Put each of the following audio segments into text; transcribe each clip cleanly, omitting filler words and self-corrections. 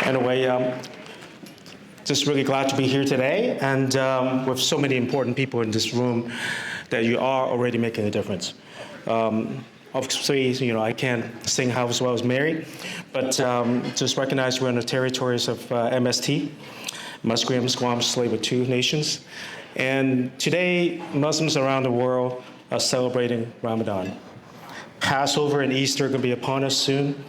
Anyway, just really glad to be here today, and with so many important people in this room that you are already making a difference. Obviously, I can't sing half as well as Mary, but just recognize we're in the territories of MST, Musqueam, Squamish, Tsleil-Waututh nations. And today, Muslims around the world are celebrating Ramadan. Passover and Easter are going to be upon us soon.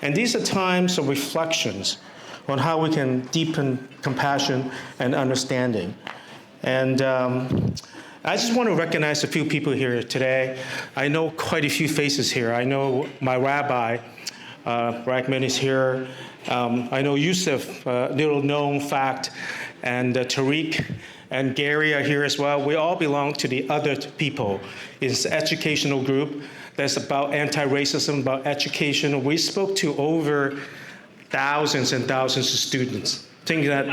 And these are times of reflections on how we can deepen compassion and understanding. And I just want to recognize a few people here today. I know quite a few faces here. I know my rabbi, Rahman, is here. I know Yusuf, little known fact, and Tariq and Gary are here as well. We all belong to the other people. It's an educational group that's about anti-racism, about education. We spoke to over thousands and thousands of students. Think that,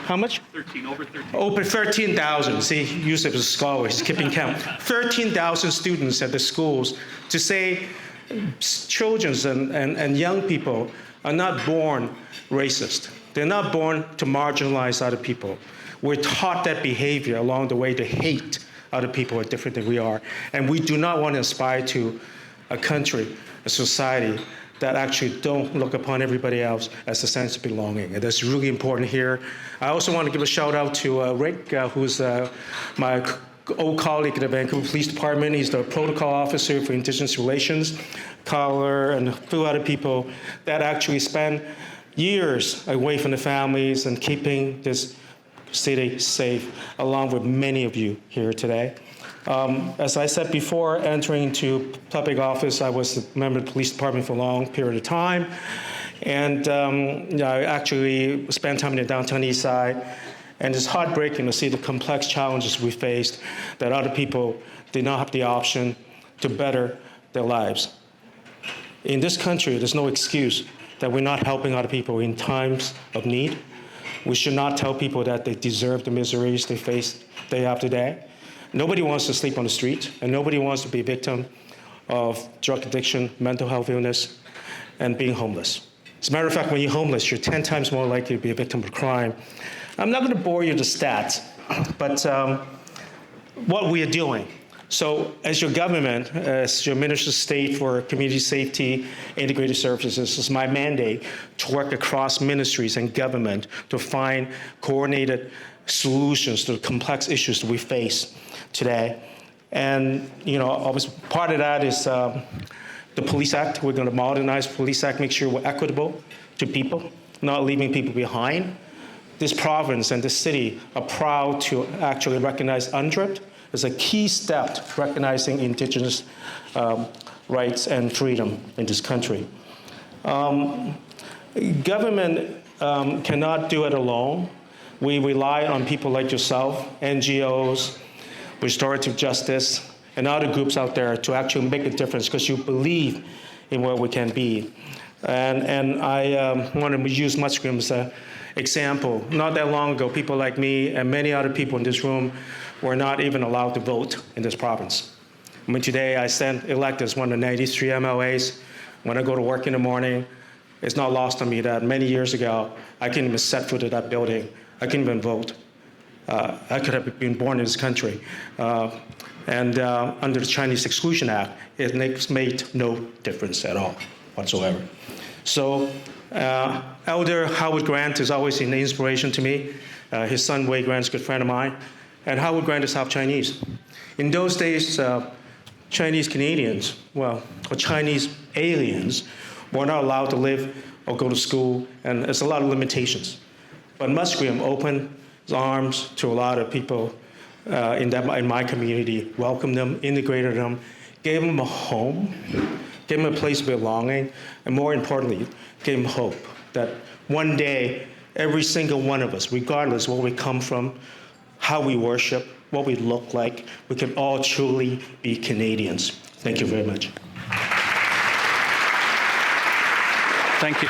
how much? 13, over 13. Over 13,000. See, Yusuf is a scholar, he's keeping count. 13,000 students at the schools to say children and young people are not born racist. They're not born to marginalize other people. We're taught that behavior along the way to hate other people who are different than we are. And we do not want to aspire to a country, a society that actually don't look upon everybody else as a sense of belonging. And that's really important here. I also want to give a shout out to Rick, who's my old colleague at the Vancouver Police Department. He's the protocol officer for Indigenous relations, Collar, and a few other people that actually spend years away from the families and keeping this city safe, along with many of you here today. As I said before, entering into public office, I was a member of the police department for a long period of time. And I actually spent time in the downtown east side. And it's heartbreaking to see the complex challenges we faced, that other people did not have the option to better their lives. In this country, there's no excuse that we're not helping other people in times of need. We should not tell people that they deserve the miseries they face day after day. Nobody wants to sleep on the street, and nobody wants to be a victim of drug addiction, mental health illness, and being homeless. As a matter of fact, when you're homeless, you're 10 times more likely to be a victim of crime. I'm not going to bore you with the stats, but what we are doing. So as your government, as your Minister of State for Community Safety, Integrated Services, it's my mandate to work across ministries and government to find coordinated solutions to the complex issues that we face today. And, part of that is the Police Act. We're going to modernize the Police Act, make sure we're equitable to people, not leaving people behind. This province and this city are proud to actually recognize UNDRIP as a key step to recognizing Indigenous rights and freedom in this country. Government cannot do it alone. We rely on people like yourself, NGOs, restorative justice, and other groups out there to actually make a difference because you believe in where we can be. And I want to use Musqueam as an example. Not that long ago, people like me and many other people in this room were not even allowed to vote in this province. Today I stand elected as one of the 93 MLAs. When I go to work in the morning, it's not lost on me that many years ago, I couldn't even set foot in that building. I couldn't even vote. I could have been born in this country. Under the Chinese Exclusion Act, it made no difference at all whatsoever. So Elder Howard Grant is always an inspiration to me. His son, Wei Grant, is a good friend of mine. And Howard Grant is half Chinese. In those days, Chinese Canadians, or Chinese aliens, were not allowed to live or go to school, and there's a lot of limitations. But Musqueam opened his arms to a lot of people in my community, welcomed them, integrated them, gave them a home, gave them a place of belonging, and more importantly, gave them hope that one day, every single one of us, regardless where we come from, how we worship, what we look like, we can all truly be Canadians. Thank you very much. Thank you.